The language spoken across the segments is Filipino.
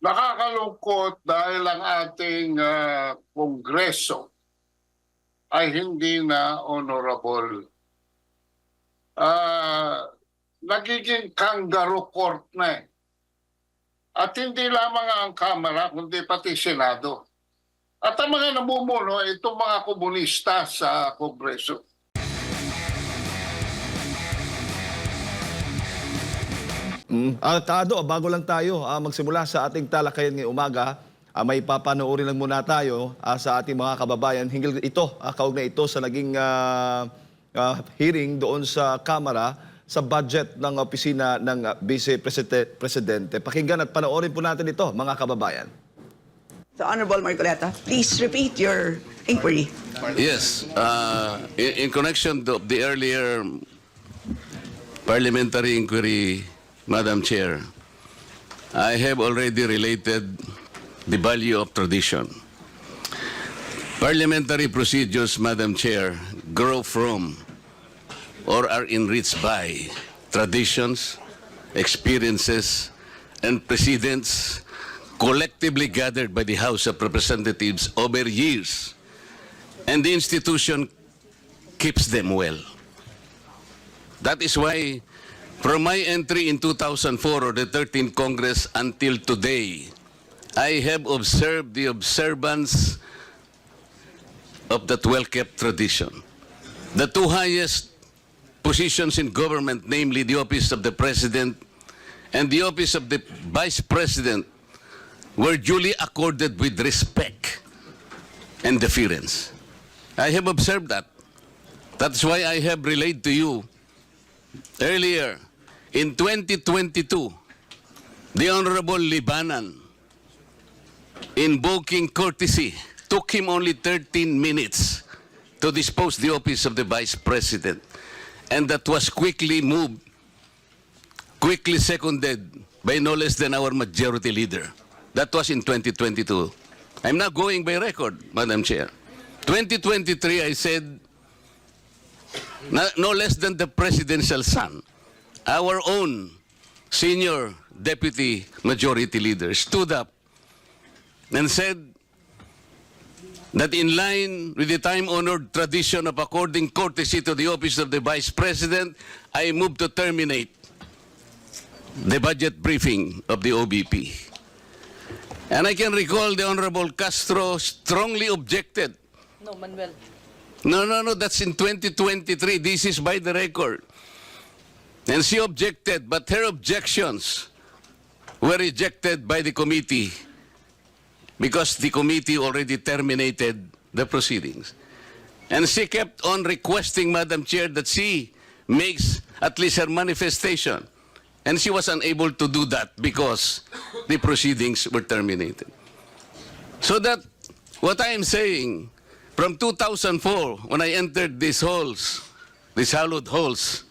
Nakakalungkot dahil ang ating Kongreso ay hindi na honorable. Nagiging kangaroo court na eh. At hindi lamang ang Kamara, kundi pati Senado. At ang mga namumuno, itong mga komunista sa Kongreso. Tado, bago lang tayo magsimula sa ating talakayan ngayong umaga, may papanoorin lang muna tayo sa ating mga kababayan. Hinggil ito, kaugnay ito sa naging hearing doon sa Kamara sa budget ng opisina ng Vice Presidente. Pakinggan at panoorin po natin ito, mga kababayan. The Honorable Marcoleta, please repeat your inquiry. Yes, in connection to the earlier parliamentary inquiry, Madam Chair, I have already related the value of tradition. Parliamentary procedures, Madam Chair, grow from or are enriched by traditions, experiences, and precedents collectively gathered by the House of Representatives over years, and the institution keeps them well. That is why, from my entry in 2004 or the 13th Congress until today, I have observed the observance of that well-kept tradition. The two highest positions in government, namely the office of the President and the office of the Vice President, were duly accorded with respect and deference. I have observed that. That's why I have relayed to you earlier, in 2022, the Honorable Libanan, invoking courtesy, took him only 13 minutes to dispose the office of the Vice President. And that was quickly moved, quickly seconded by no less than our majority leader. That was in 2022. I'm not going by record, Madam Chair. 2023, I said, no less than the presidential son, our own senior deputy majority leader, stood up and said that in line with the time-honored tradition of according courtesy to the office of the Vice President, I move to terminate the budget briefing of the OBP. And I can recall the Honorable Castro strongly objected. No, Manuel. No, that's in 2023. This is by the record. And she objected, but her objections were rejected by the committee because the committee already terminated the proceedings. And she kept on requesting, Madam Chair, that she makes at least her manifestation. And she was unable to do that because the proceedings were terminated. So that what I am saying, from 2004, when I entered these halls, these hallowed halls,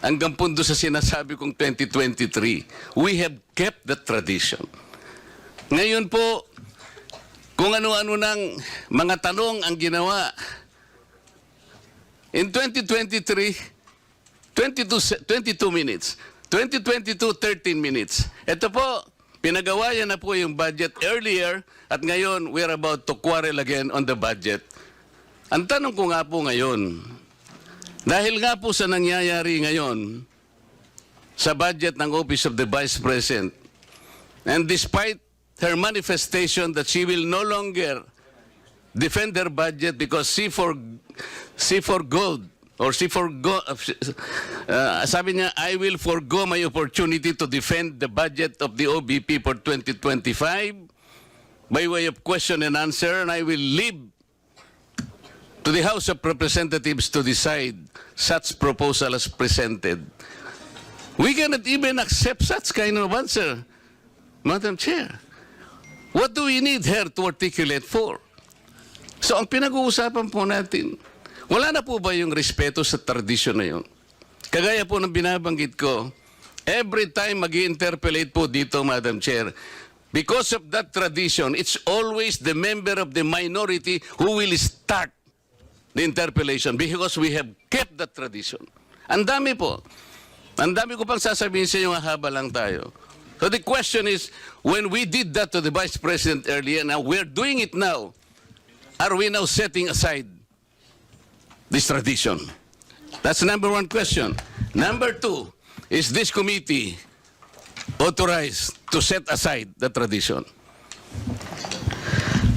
hanggang pundo sa sinasabi kong 2023, we have kept the tradition. Ngayon po, kung ano-ano ng mga tanong ang ginawa, in 2023, 22 minutes. 2022, 13 minutes. Ito po, pinagawa yan na po yung budget earlier at ngayon we're about to quarrel again on the budget. Ang tanong ko nga po ngayon, dahil nga po sa nangyayari ngayon sa budget ng Office of the Vice President, and despite her manifestation that she will no longer defend her budget because she forgoed, sabi niya, I will forgo my opportunity to defend the budget of the OBP for 2025 by way of question and answer, and I will leave to the House of Representatives to decide such proposal as presented. We cannot even accept such kind of answer, Madam Chair. What do we need her to articulate for? So ang pinag-uusapan po natin, wala na po ba yung respeto sa tradisyon na yun? Kagaya po ng binabanggit ko, every time mag-i-interpellate po dito, Madam Chair, because of that tradition, it's always the member of the minority who will start the interpellation because we have kept that tradition. Ang dami po. Ang dami ko pang sasabihin sa inyo, haba lang tayo. So the question is, when we did that to the Vice President earlier, now we're doing it now, are we now setting aside this tradition? That's number one question. Number two, is this committee authorized to set aside the tradition?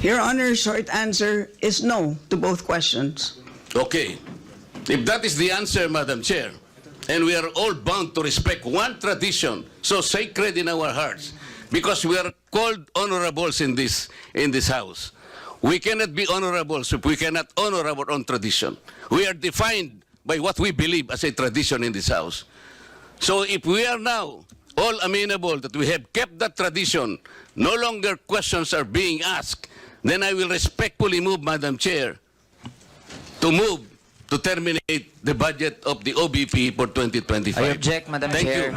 Your Honor's short answer is no to both questions. Okay. If that is the answer, Madam Chair, and we are all bound to respect one tradition so sacred in our hearts, because we are called honorables in this house. We cannot be honorables if we cannot honor our own tradition. We are defined by what we believe as a tradition in this house. So if we are now all amenable that we have kept that tradition, no longer questions are being asked, then I will respectfully move, Madam Chair, to terminate the budget of the OBP for 2025. I object, Madam Thank Chair. you.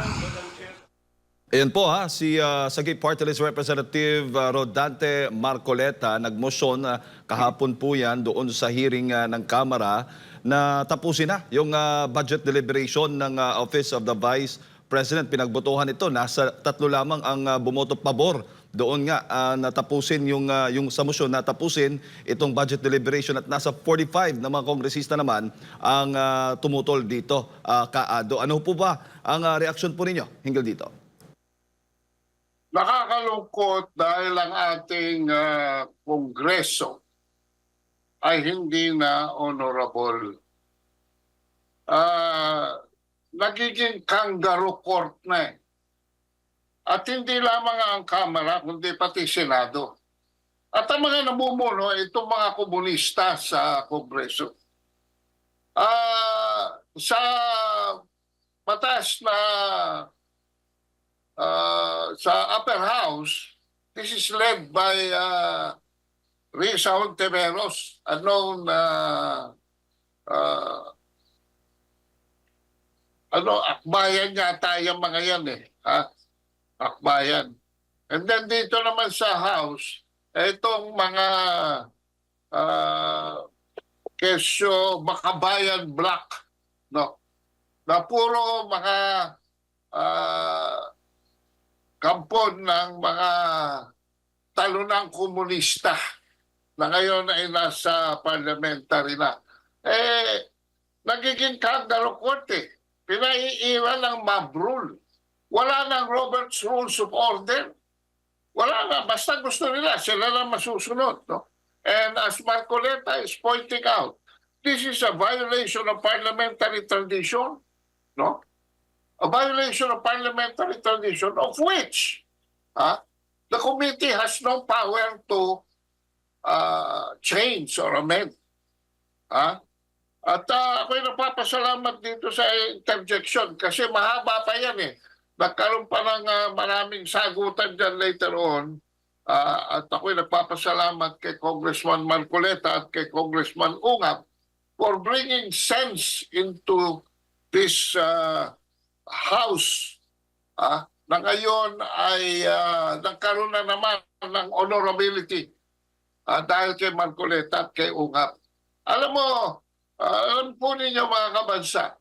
Ayan po si Sagip Party List Representative Rodante Marcoleta nagmosyon kahapon po yan doon sa hearing ng Kamara na tapusin na yung budget deliberation ng Office of the Vice President. Pinagbotohan ito, nasa 3 lamang ang bumoto pabor doon nga natapusin yung sa motion na tapusin itong budget deliberation at nasa 45 na mga kongresista naman ang tumutol dito kaado. Ano po ba ang reaksyon po ninyo hinggil dito? Nakakalungkot dahil ang ating kongreso ay hindi na honorable. Nagiging kangaroo court na eh. At hindi lamang ang Kamara, kundi pati Senado. At ang mga namumuno, itong mga komunista sa Kongreso. Sa mataas na sa upper house, this is led by Risa Hontiveros, a known akbayan yata yung mga yan eh. Akbayan. And then dito naman sa house, itong mga kesyo makabayan black, no? Na puro mga kampon ng mga talunang komunista na ngayon ay nasa parliamentary na. Nagiging kangaroo court eh. Pinaiiwan ng mob rule. Wala nang Robert's Rules of Order. Wala na. Basta gusto nila, sila lang masusunod. No? And as Marcoleta is pointing out, this is a violation of parliamentary tradition. No? A violation of parliamentary tradition of which the committee has no power to change or amend. At ako'y napapasalamat dito sa interjection kasi mahaba pa yan eh. Nagkaroon pa ng maraming sagutan dyan later on. At ako'y nagpapasalamat kay Congressman Marcoleta at kay Congressman Ungap for bringing sense into this House na ngayon ay nagkaroon na naman ng honorability dahil kay Marcoleta at kay Ungap. Alam po ninyo mga kabansa,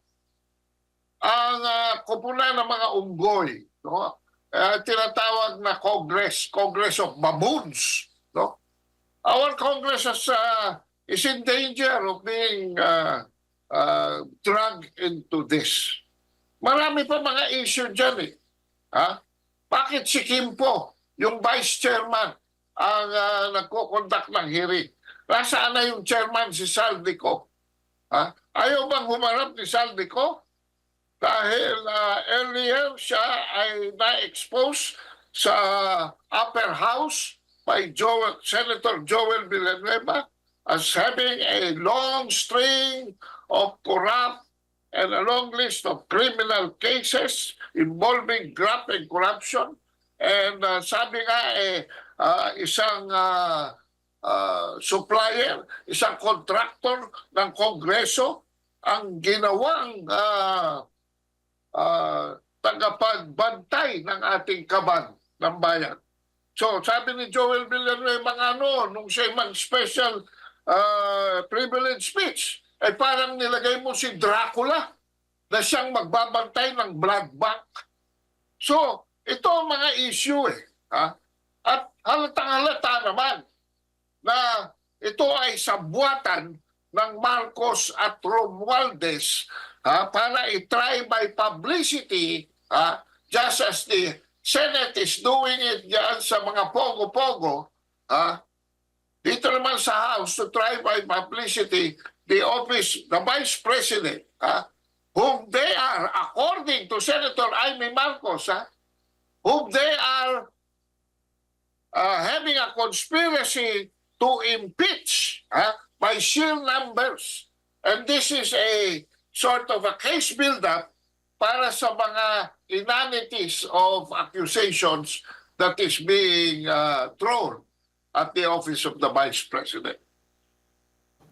ang kupunan ng mga unggoy, no? Tinatawag na Congress of Baboons. No? Our Congress is in danger of being dragged into this. Marami pa mga issue dyan eh. Bakit si Kimpo, yung vice chairman, ang nagko-conduct ng hearing? Nasaan na yung chairman si Saldico? Ayaw bang humarap ni Saldico? Dahil earlier siya ay na-expose sa upper house by Senator Joel Villanueva as having a long string of corrupt and a long list of criminal cases involving graft and corruption. And sabi nga isang supplier, isang contractor ng Kongreso ang ginawang tagapagbantay ng ating kaban ng bayan. So sabi ni Joel Villanueva nung siya mag-special privilege speech, ay parang nilagay mo si Dracula na siyang magbabantay ng blood bank. So ito ang mga issue ha? At halatang-halata naman na ito ay sabuatan ng Marcos at Romualdez para i-try by publicity just as the Senate is doing it dyan sa mga pogo-pogo dito naman sa House to try by publicity the office, the Vice President whom they are, according to Senator Amy Marcos whom they are having a conspiracy to impeach by sheer numbers. And this is a sort of a case build-up para sa mga inanities of accusations that is being thrown at the office of the Vice President.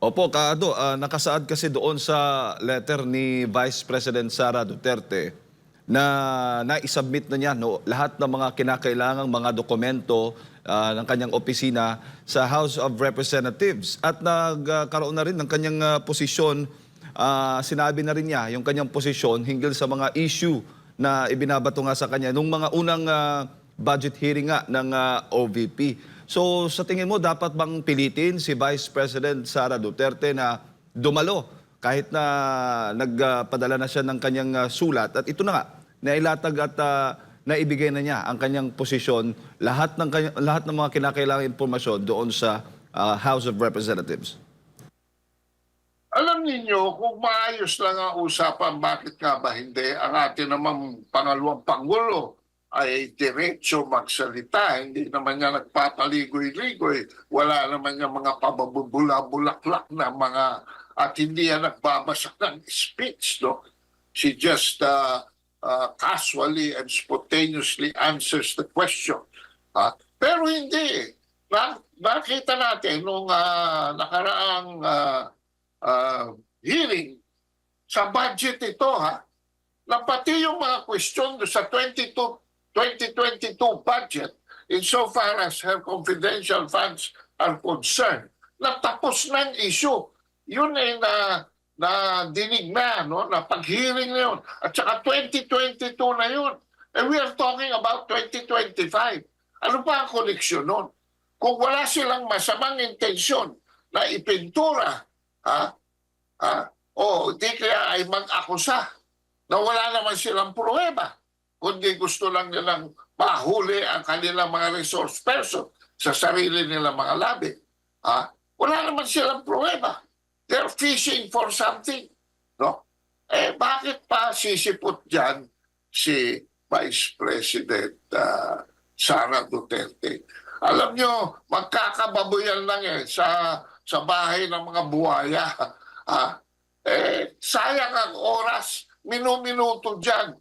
Opo, Kaado, nakasaad kasi doon sa letter ni Vice President Sara Duterte na na-submit na niya lahat ng mga kinakailangang mga dokumento ng kanyang opisina sa House of Representatives. At nagkaroon na rin ng kanyang posisyon, sinabi na rin niya yung kanyang posisyon hinggil sa mga issue na ibinabato nga sa kanya nung mga unang budget hearing nga ng OVP. So sa tingin mo, dapat bang pilitin si Vice President Sara Duterte na dumalo kahit na nagpadala na siya ng kanyang sulat? At ito na nga, nailatag at naibigay na niya ang kanyang posisyon, lahat ng mga kinakailangang impormasyon doon sa House of Representatives. Alam niyo kung maayos lang ang usapan, bakit nga ba hindi? Ang atin namang pangalawang Pangulo ay diretso magsalita. Hindi naman niya nagpapaligoy-ligoy. Wala naman niya mga pababula-bulaklak na mga, at hindi niya nagbabasa ng speech. No? She just casually and spontaneously answers the question. Pero hindi. Nakita natin nung nakaraang hearing sa budget ito, na pati yung mga question sa 2022 budget, insofar as her confidential funds are concerned, natapos ng issue. Yun ay na dinig na, no? Na pag-hearing na yun. At saka 2022 na yun. And we are talking about 2025. Ano pa ang koneksyon nun? Kung wala silang masamang intensyon na ipintura, o di kaya ay mag-akusa na wala naman silang pruweba, kundi gusto lang nilang mahuli ang kanilang mga resource person sa sarili nilang mga labi. Wala naman silang pruweba. They're fishing for something. No? Bakit pa sisipot dyan si Vice President Sara Duterte? Alam nyo, magkakababoyan lang sa bahay ng mga buhaya. Sayang ang oras, minuminuto dyan.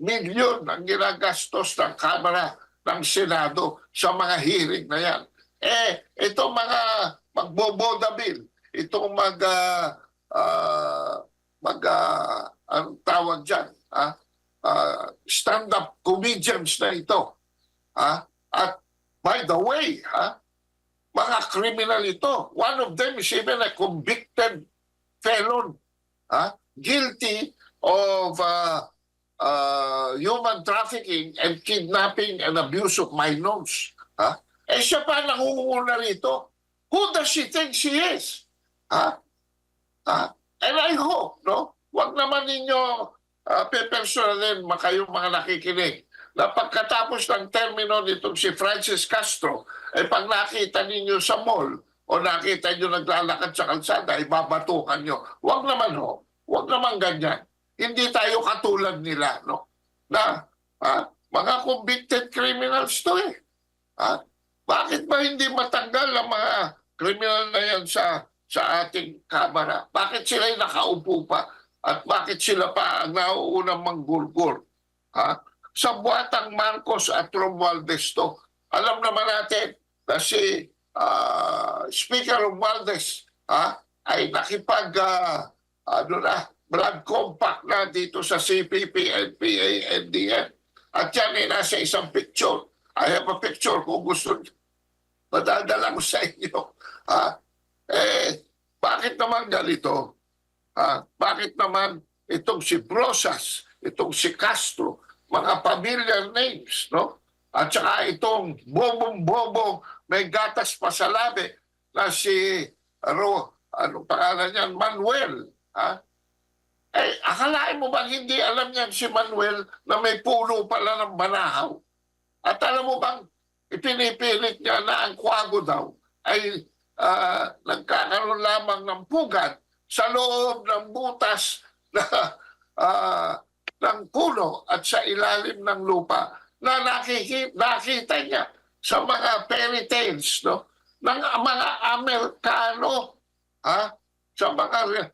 Milyon ang ginagastos ng Kamara ng Senado sa mga hearing na yan. Itong mga magboboda bill, itong ang tawag dyan, stand-up comedians na ito. At by the way, mga criminal ito. One of them is even a convicted felon, guilty of human trafficking and kidnapping and abuse of minors. Siya pa nangunguna rito. Who does she think she is? And I hope, no? Huwag naman ninyo pepersonalin kayong mga nakikinig na pagkatapos ng termino nitong si Francis Castro, pag nakita ninyo sa mall o nakita nyo naglalakad sa kalsada, ibabatukan nyo. Huwag naman ho. Huwag naman ganyan. Hindi tayo katulad nila, no? Na mga convicted criminals to Bakit ba hindi matanggal ang mga criminal na yan sa ating Kamara? Bakit sila'y nakaupo pa? At bakit sila pa ang nauunang manggurgur? Sa buhatang Marcos at Romualdez to. Alam naman natin na si Speaker Romualdez ay nakipag blood compact na dito sa CPP, NPA, NDN. At yan ay nasa isang picture. I have a picture kung gusto nyo. Madadala ko sa inyo. Bakit naman ganito? Bakit naman itong si Brosas, itong si Castro, mga familiar names, no? At saka itong bobong-bobong may gatas pa sa labi na si, ano pangalan niyan, Manuel. Ha? Eh, akalain mo bang hindi alam niyan si Manuel na may puno pala ng banahaw? At alam mo bang ipinipilit niya na ang kwago daw ay nagkakaroon lamang ng pugat sa loob ng butas na ng puno at sa ilalim ng lupa na nakita niya sa mga fairy tales, no? Ng mga Amerikano, ha? Sa mga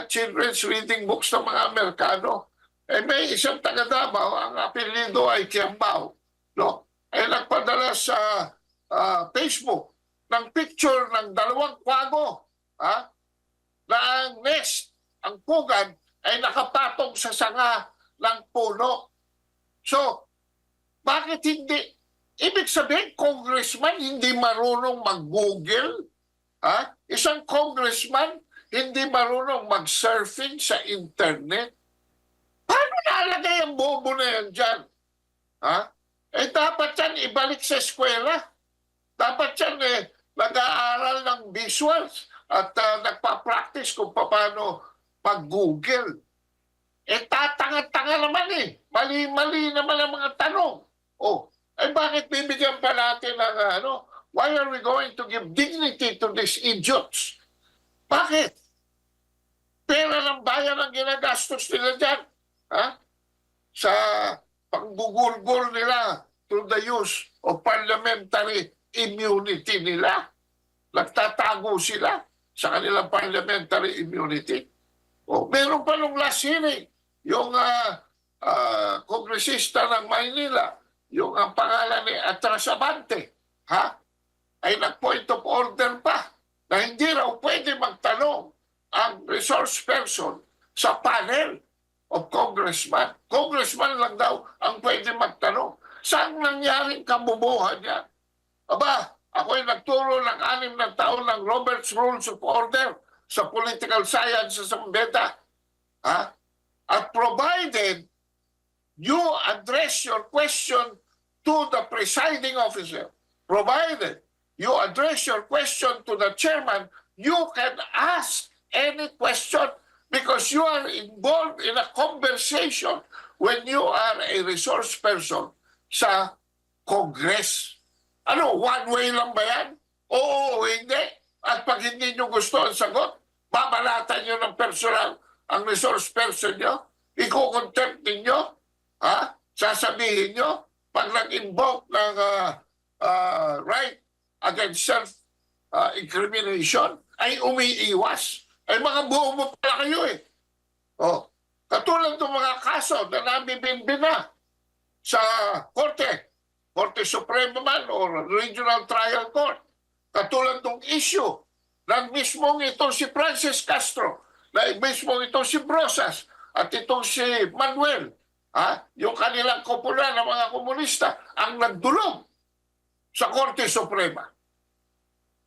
children's reading books ng mga Amerikano. Eh may isang taga Davao, ang apelyido ay Kiambao, no? Eh nagpadala sa Facebook ng picture ng dalawang kwago, ha? Na ang nest, ang pugad, ay nakapatong sa sanga ng puno. So, bakit hindi? Ibig sabihin, congressman hindi marunong mag-Google? Ha? Isang congressman hindi marunong mag-surfing sa internet? Paano nalagay ang bobo na yan dyan? Ha? Eh dapat yan ibalik sa eskwela. Dapat yan nag-aaral ng visuals at nagpa-practice kung paano pag-Google. Eh tatanga-tanga naman eh. Mali-mali naman ang mga tanong. Oh, eh bakit bibigyan pa natin ng why are we going to give dignity to these idiots? Bakit? Pera ng bayan ang ginagastos nila dyan. Ha? Sa panggugulgol nila through the use of parliamentary immunity nila. Nagtatago sila sa kanilang parliamentary immunity. O, meron pa nung last hearing, yung kongresista ng Maynila, yung ang pangalan ni Atras Abante, ha? Ay nag-point of order pa na hindi raw pwede magtanong ang resource person sa panel of congressman. Congressman lang daw ang pwede magtanong. Saan nangyaring kabubuhan niya? Aba, ako'y nagturo ng 6 na taon ng Robert's Rules of Order sa political science sa Beda. Ha? At provided you address your question to the presiding officer, provided you address your question to the chairman, you can ask any question because you are involved in a conversation when you are a resource person sa Congress. Ano, one way lang ba yan? Oo, hindi. At pag hindi nyo gusto ang sagot, babalatan nyo ng personal ang resource person nyo, ikukontempt ninyo, ha? Sasabihin nyo, pag nag-invoke ng right against self-incrimination, ay umiiwas. Ay mga buo mo pala kayo eh. Oh, katulad ng mga kaso na nabibinbin na sa Korte Suprema man o Regional Trial Court. Katulad ng issue ng mismong itong si Francis Castro, na mismong itong si Brosas at itong si Manuel, yung kanilang kupula ng mga komunista, ang nagdulog sa Korte Suprema.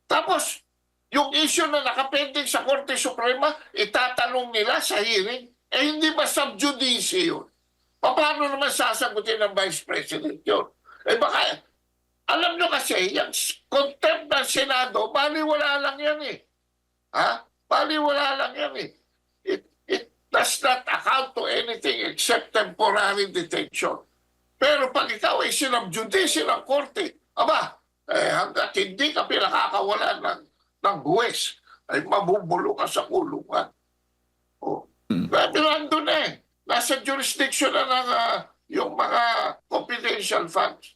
Tapos, yung issue na nakapending sa Korte Suprema, itatanong nila sa hearing, eh hindi ba sub judice yun? Paano naman sasagutin ng Vice President yun? Eh baka, alam nyo kasi, yung contempt ng Senado, baliwala lang yan eh. Ha? Baliwala lang yan eh. It does not account to anything except temporary detention. Pero pag ikaw ay sinabjudice ng korte, aba, hanggat hindi ka pinakakawalan ng buwes, ay mabubulo ka sa kulungan. Oh. Pero nandun eh. Nasa jurisdiction na ng yung mga confidential funds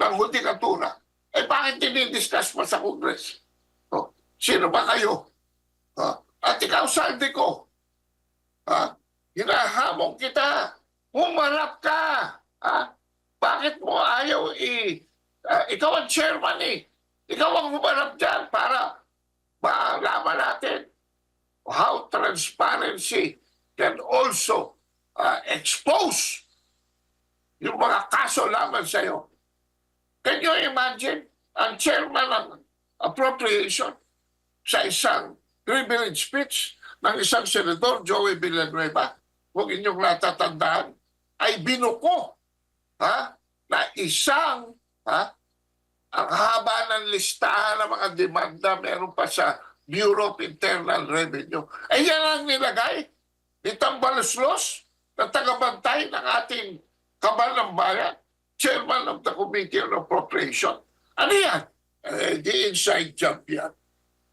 ng hudikatura. Eh bakit dinidiscuss pa sa Congress? Oh. Sino ba kayo? At ikaw, saldi ko. Hinahamon kita. Humarap ka. Bakit mo ayaw ikaw ang chairman eh. Ikaw ang humarap dyan para malaman natin how transparency can also expose yung mga kaso laban sa'yo. Can you imagine ang chairman ng appropriation sa isang privilege speech ng isang senador, Joey Villanueva, kung inyong natatandaan, ay binuko na isang, ang haba ng listahan ng mga demanda meron pa sa Bureau of Internal Revenue. Ay yan ang nilagay. Itang baluslos na tagabantay ng ating kabal ng bayan, chairman of the Committee on Appropriation. Ano yan? The inside job yan.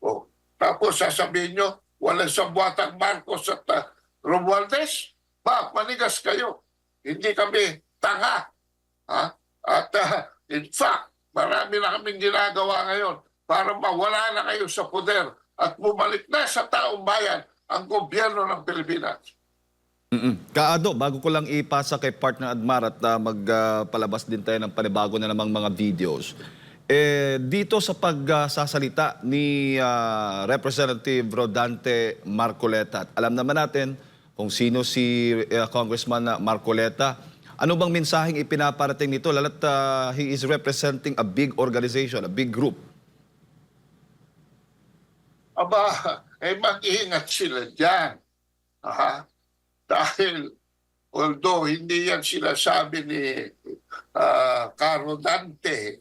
Oh. Tapos sasabihin nyo, walang sabuatang Marcos at Romualdez. Manigas kayo. Hindi kami tanga. At in fact, marami na kaming ginagawa ngayon para mawala na kayo sa poder at bumalik na sa taong bayan ang gobyerno ng Pilipinas. Kaado, bago ko lang ipasa kay partner Admar at magpalabas din tayo ng panibago na namang mga videos. Dito sa pagsasalita ni Representative Rodante Marcoleta, at alam naman natin kung sino si Congressman Marcoleta, ano bang mensaheng ipinaparating nito lalo't he is representing a big organization, a big group? Aba, mag-iingat sila dyan. Dahil, although hindi yan sinasabi ni Caro Dante,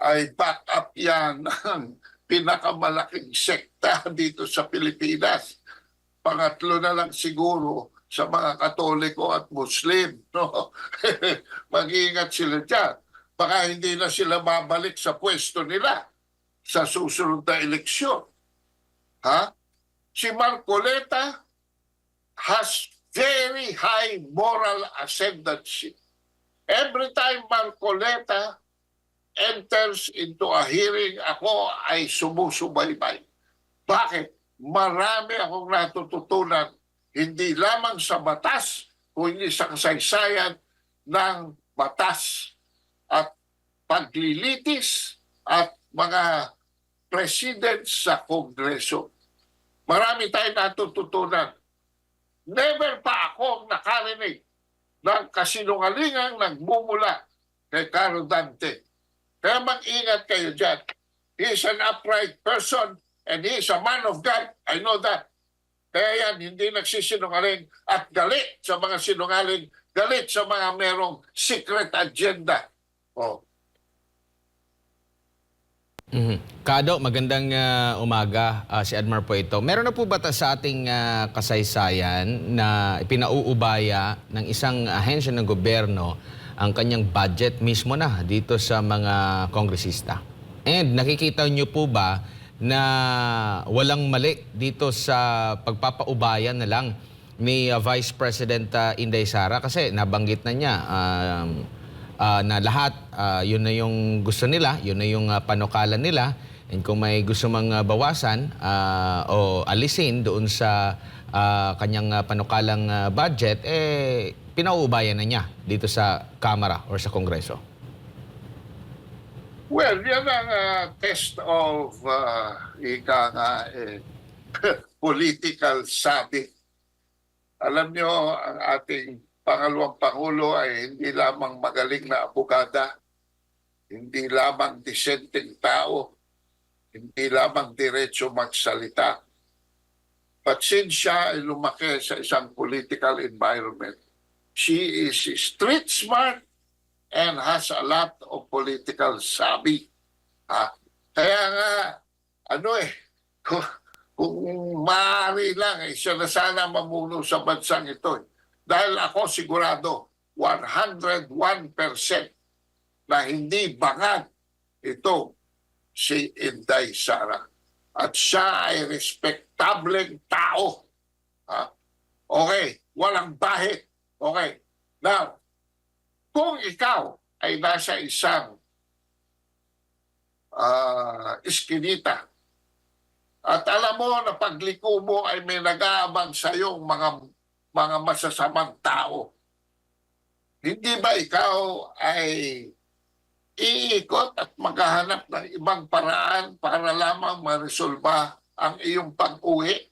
ay back up yan ng pinakamalaking sekta dito sa Pilipinas. Pangatlo na lang siguro sa mga Katoliko at Muslim. No? Mag-iingat sila dyan. Baka hindi na sila babalik sa pwesto nila sa susunod na eleksyon. Si Marcoleta has very high moral ascendancy. Every time Marcoleta enters into a hearing, ako ay sumusubaybay. Bakit? Marami akong natututunan, hindi lamang sa batas, kundi sa kasaysayan ng batas at paglilitis at mga presidents sa Kongreso. Marami tayong natututunan. Never pa akong nakarinig ng kasinungalingang nagmumula kay Caro Dante. Kaya mag-ingat kayo dyan. He is an upright person and he is a man of God. I know that. Kaya yan, hindi nagsisinungaling at galit sa mga sinungaling, galit sa mga merong secret agenda. Kado, magandang umaga. Si Admar po ito. Meron na po ba sa ating kasaysayan na pinauubaya ng isang ahensya ng gobyerno ang kanyang budget mismo na dito sa mga kongresista? And nakikita niyo po ba na walang mali dito sa pagpapaubaya na lang ni Vice President Inday Sara? Kasi nabanggit na niya na lahat, yun na yung gusto nila, yun na yung panukalan nila. And kung may gusto mang bawasan o alisin doon sa kanyang panukalang budget, pinauubayan na niya dito sa Kamara or sa Kongreso. Well, yan ang test of political savvy. Alam nyo, ang ating pangalawang Pangulo ay hindi lamang magaling na abogada, hindi lamang disenteng tao, hindi lamang diretso magsalita. But since siya ay lumaki sa isang political environment, she is street smart and has a lot of political savvy. Kaya nga, kung maaari lang, siya na sana mamuno sa bansang ito. Dahil ako sigurado, 101% na hindi bangag ito si Inday Sara. At siya ay respektableng tao. Okay, walang bahit. Okay, now, kung ikaw ay nasa isang iskinita at alam mo na pagliko mo ay may nag-aabang sa iyong mga masasamang tao, hindi ba ikaw ay iikot at maghahanap ng ibang paraan para lamang maresolba ang iyong pag-uwi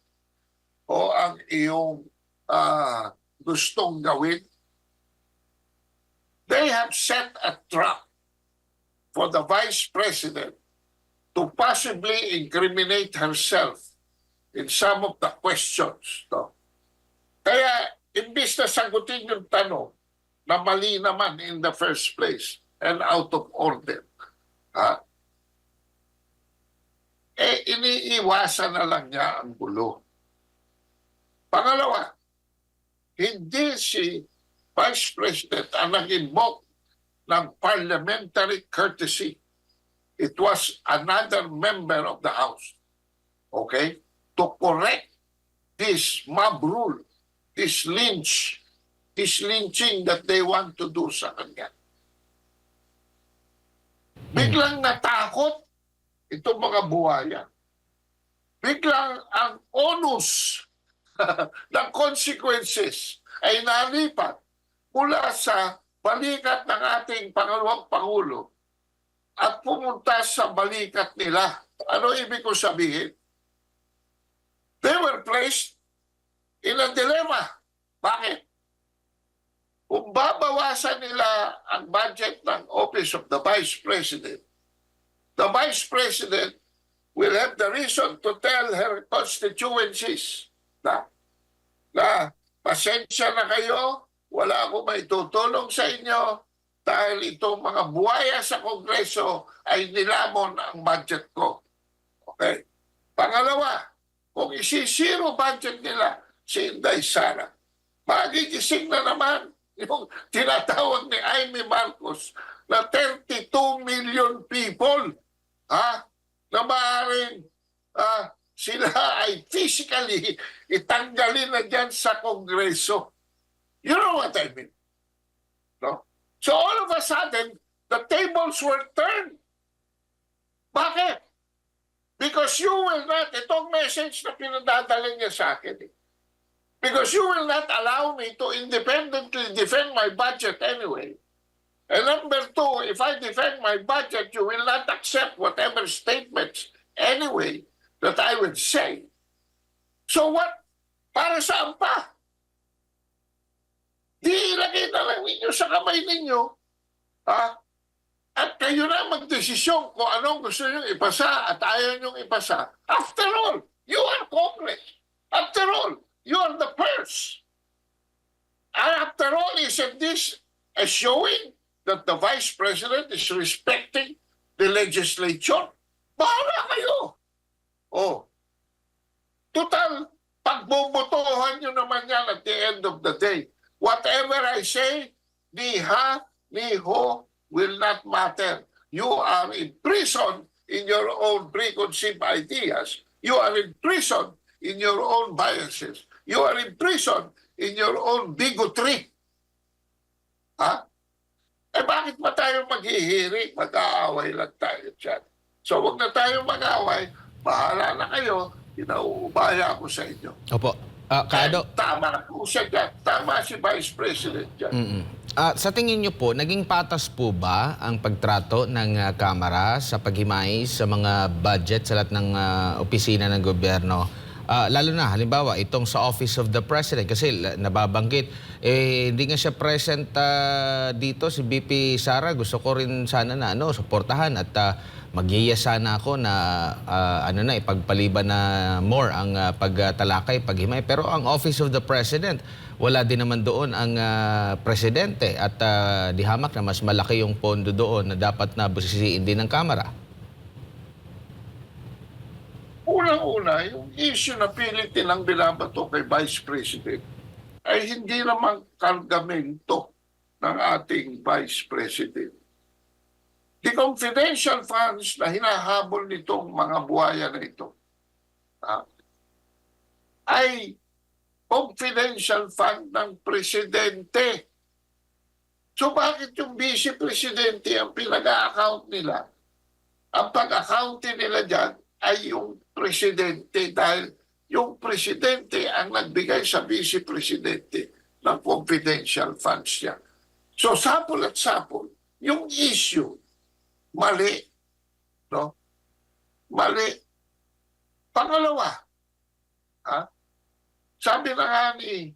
o ang iyong gustong gawin? They have set a trap for the Vice President to possibly incriminate herself in some of the questions. No? Kaya, imbis na sagutin yung tanong, na mali naman in the first place and out of order. Ha? Iniiwasan na lang niya ang gulo. Pangalawa, hindi si Vice President ang nag-invoke ng parliamentary courtesy. It was another member of the House, okay, to correct this mob rule, this lynching that they want to do sa kanya. Biglang natakot itong mga buhaya. Biglang ang onus ng consequences ay nalipat mula sa balikat ng ating pangalawang Pangulo at pumunta sa balikat nila. Ano ibig ko sabihin? They were placed in a dilemma. Bakit? Kung babawasan nila ang budget ng Office of the Vice President will have the reason to tell her constituencies na pasensya na kayo, wala akong may tutulong sa inyo dahil itong mga buhaya sa Kongreso ay nilamon ang budget ko. Okay. Pangalawa, kung isisiro budget nila si Inday Sara, magigising na naman yung tinatawag ni Amy Marcos na 32 million people na maaaring sila ay physically itanggalin na dyan sa Kongreso. You know what I mean? No? So all of a sudden, the tables were turned. Bakit? Because you will not, itong message na pinadadala niya sa akin, because you will not allow me to independently defend my budget anyway. And number two, if I defend my budget, you will not accept whatever statements anyway that I would say. So what? Para saan pa? Di ilagay na lang ninyo sa kamay ninyo. At kayo na magdesisyon kung anong gusto nyo ipasa at ayaw nyo ipasa. After all, you are Congress. After all, you are the purse. And after all, isn't this a showing that the Vice President is respecting the legislature? Bahala kayo. Total, pagbobotohan nyo naman yan at the end of the day. Whatever I say, ni ha, ni ho, will not matter. You are in prison in your own preconceived ideas. You are in prison in your own biases. You are in prison in your own bigotry. Bakit ba tayo maghihiri? Mag-aaway lang tayo dyan. So wag na tayo mag-aaway. Bahala na kayo. Pinauubaya ako sa inyo. Opo. Kado. Tama po siya dyan. Tama si Vice President dyan. Sa tingin niyo po, naging patas po ba ang pagtrato ng Kamara sa paghimay sa mga budget sa lahat ng opisina ng gobyerno? Lalo na, halimbawa, itong sa Office of the President, kasi nababanggit, hindi nga siya present dito, si BP Sara. Gusto ko rin sana na suportahan at mag-iya sana ako na ipagpaliban na more ang pagtalakay, paghimay. Pero ang Office of the President, wala din naman doon ang presidente at di hamak na mas malaki yung pondo doon na dapat na busisiin din ng Kamara. Unang-una, yung issue na pilitin ang binabato kay Vice President ay hindi naman kargamento ng ating Vice President. The confidential funds na hinahabol nitong mga buhaya na ito ay confidential fund ng Presidente. So bakit yung Vice Presidente ang pinag-a-account nila? Ang pag-account nila dyan ay yung Presidente dahil yung Presidente ang nagbigay sa Vice Presidente ng confidential funds niya. So sapul at sapul, yung issue, mali. No? Mali. Pangalawa, sabi na nga ni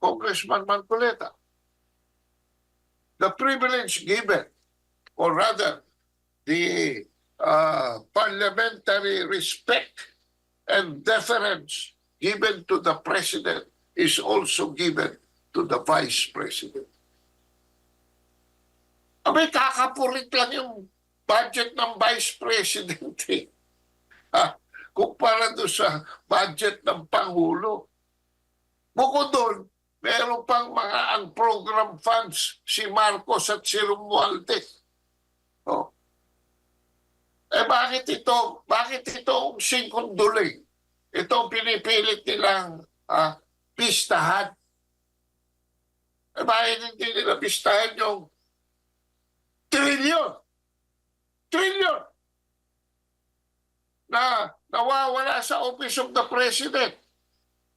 Congressman Marcoleta, the privilege given, or rather, the parliamentary respect and deference given to the President is also given to the Vice President. Abay, kakapulit lang yung budget ng Vice President eh. Kumpara doon sa budget ng Pangulo. Bukod doon, meron pang mga unprogrammed funds si Marcos at si Romualdez. Oh. Eh bakit ito? Bakit itong singkunduling? Itong pinipilit nilang pistahan. Eh bakit hindi nila pistahan yung trilyon na nawawala sa Office of the President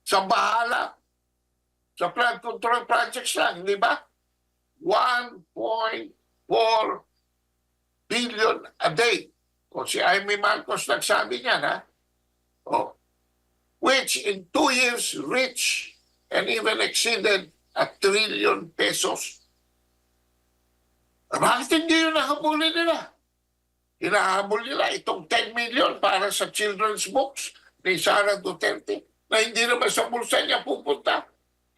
sa bahala sa flood control projects lang, di ba? 1.4 billion a day. O si Jaime Marcos nagsabi niyan, ha? O, which in 2 years reached and even exceeded 1 trillion pesos. Bakit hindi yun nahabulin nila? Hinahabol nila itong 10 million para sa children's books ni Sara Duterte na hindi naman sa bulsa niya pupunta.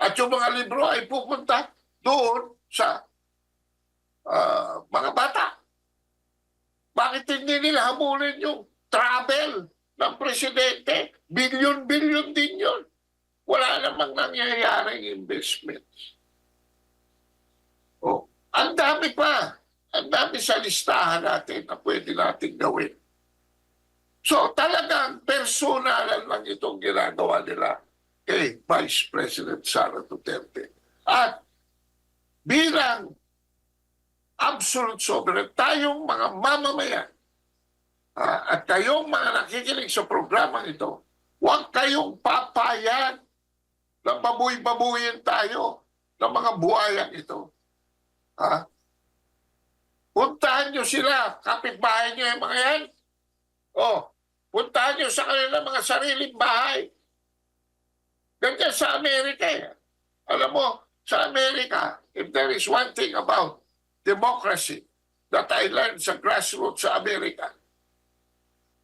At yung mga libro ay pupunta doon sa mga bata. Bakit hindi nila habulin yung travel ng presidente? Billion-billion din yun. Wala namang nangyayaring investments. Oh, ang dami pa. Ang dami sa listahan natin na pwede natin gawin. So talagang personalan lang itong ginagawa nila kay Vice President Sara Duterte. At bilang absolute sovereign, tayong mga mamamayan at kayong mga nakikinig sa programang ito, huwag kayong papayag na babuy-babuyin tayo ng mga buhayang ito. Puntahan nyo sila, kapitbahay nyo yung mga yan. O, puntahan nyo sa kanilang mga sariling bahay. Ganyan sa Amerika eh. Alam mo, sa Amerika, if there is one thing about democracy that I learned sa grassroots sa Amerika,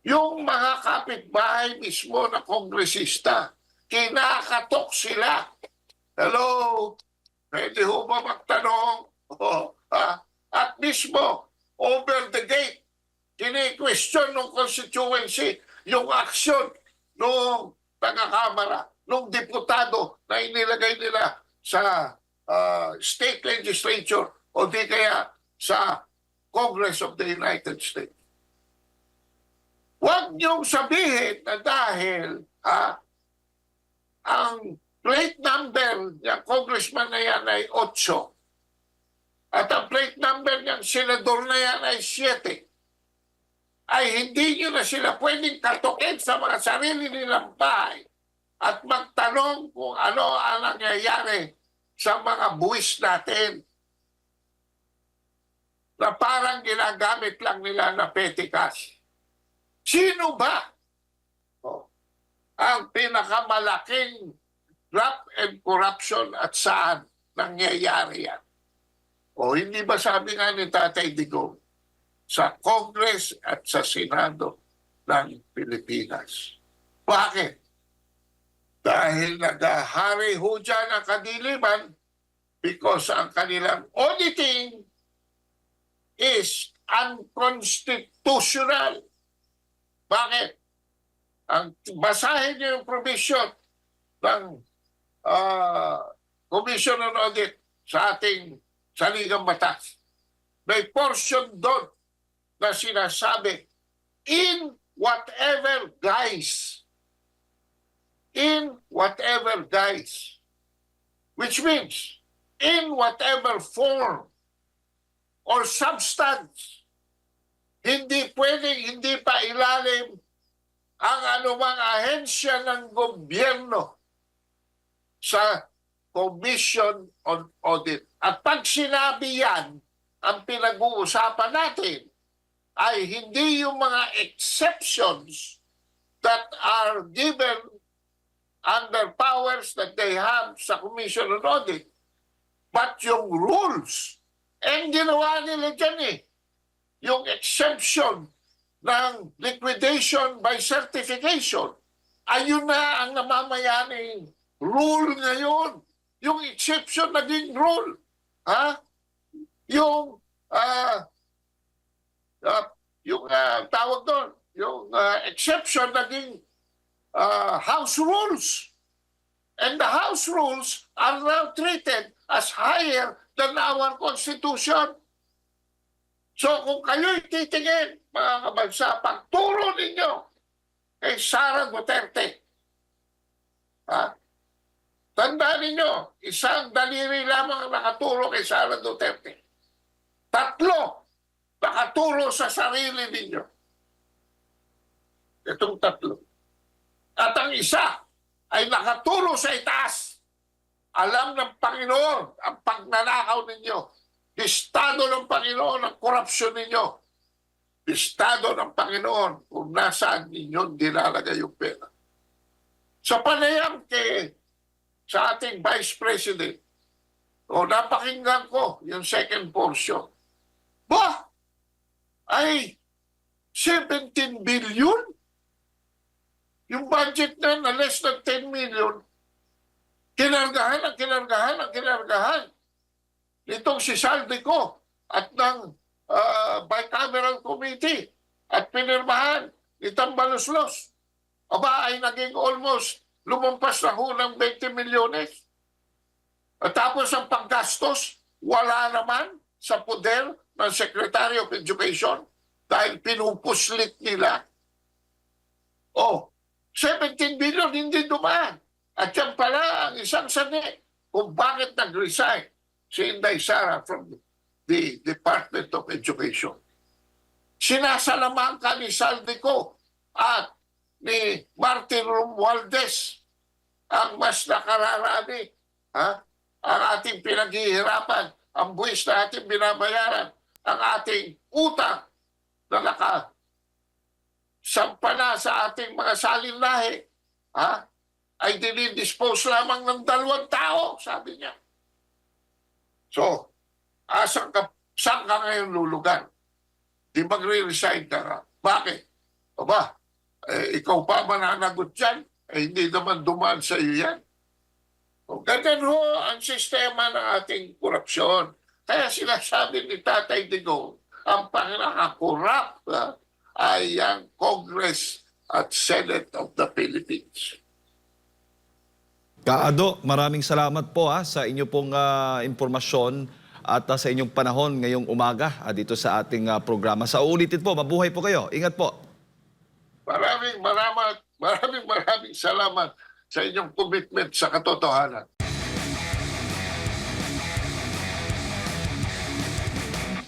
yung mga kapitbahay mismo na kongresista, kinakatok sila. Hello, pwede ho ba magtanong? At mismo, over the gate, kini-question ng constituency yung aksyon ng taga-kamara, ng diputado na inilagay nila sa state legislature o di kaya sa Congress of the United States. Huwag niyong sabihin na dahil ang plate number ng congressman na yan ay 8 at ang plate number ng senador na yan ay 7, ay hindi nyo na sila pwedeng katukin sa mga sarili nilang bahay at magtanong kung ano ang nangyayari sa mga buwis natin na parang ginagamit lang nila na petty cash. Sino ba ang pinakamalaking graft and corruption at saan nangyayari yan? O hindi ba sabi nga ni Tatay Digong, sa Congress at sa Senado ng Pilipinas? Bakit? Dahil naghahari ho dyan ang kadiliman because ang kanilang auditing is unconstitutional. Bakit? Basahin niyo yung provision ng Commission on Audit sa ating saligang batas. May portion doon na sinasabi, in whatever guise, which means, in whatever form or substance, hindi pwedeng hindi pa ilalim ang anumang ahensya ng gobyerno sa Commission on Audit. At pag sinabi yan, ang pinag-uusapan natin ay hindi yung mga exceptions that are given under powers that they have sa Commission on Audit, but yung rules. And ginawa nila dyan eh. Yung exemption ng liquidation by certification, ayun na ang namamayaning rule ngayon. yung exception naging rule. Ha? Yung tawag doon, yung exception naging House rules. And the House rules are now treated as higher than our Constitution. So kung kayo'y titingin, mga kabansa, pagturo ninyo kay Sara Duterte, tandaan ninyo, isang daliri lamang ang nakaturo kay Sara Duterte. 3 nakaturo sa sarili ninyo. Itong 3. At ang isa ay nakaturo sa itaas. Alam ng Panginoon ang pagnanakaw ninyo. Estado ng Panginoon ang korupsyon ninyo. Estado ng Panginoon kung nasaan ninyo nilalagay yung pera. Sa panayam sa ating Vice President, napakinggan ko yung second portion. Ay 17 billion? Yung budget na less than 10 million, kinargahan. Nitong si Saldico at ng bicameral committee at pinirmahan ni Tambaloslos. Ay naging almost lumampas na ho ng 20 milyones. At tapos ang paggastos, wala naman sa poder ng Secretary of Education dahil pinupuslit nila. 17 billion hindi dumaan. At yan pala ang isang sani kung bakit nag-resign si Inday Sara from the Department of Education. Sinasalamangka ni Saldico at ni Martin Romualdez ang mas nakararami, ang ating pinaghihirapan, ang buwis na ating binabayaran, ang ating utang na sampana sa ating mga salinlahi, ay dinidispose lamang ng 2 tao, sabi niya. So, saan ka ngayon lulugan? Di magre-resign ka nga. Bakit? Ikaw pa mananagot dyan? Hindi naman dumaan sa iyo yan. Ganyan ho ang sistema ng ating korupsyon. Kaya sinasabi ni Tatay Digong, ang pinaka-corrupt ay ang Congress at Senate of the Philippines. Kaado, maraming salamat po sa inyo pong impormasyon at sa inyong panahon ngayong umaga dito sa ating programa. Sa uulitin po, mabuhay po kayo. Ingat po. Maraming salamat sa inyong commitment sa katotohanan.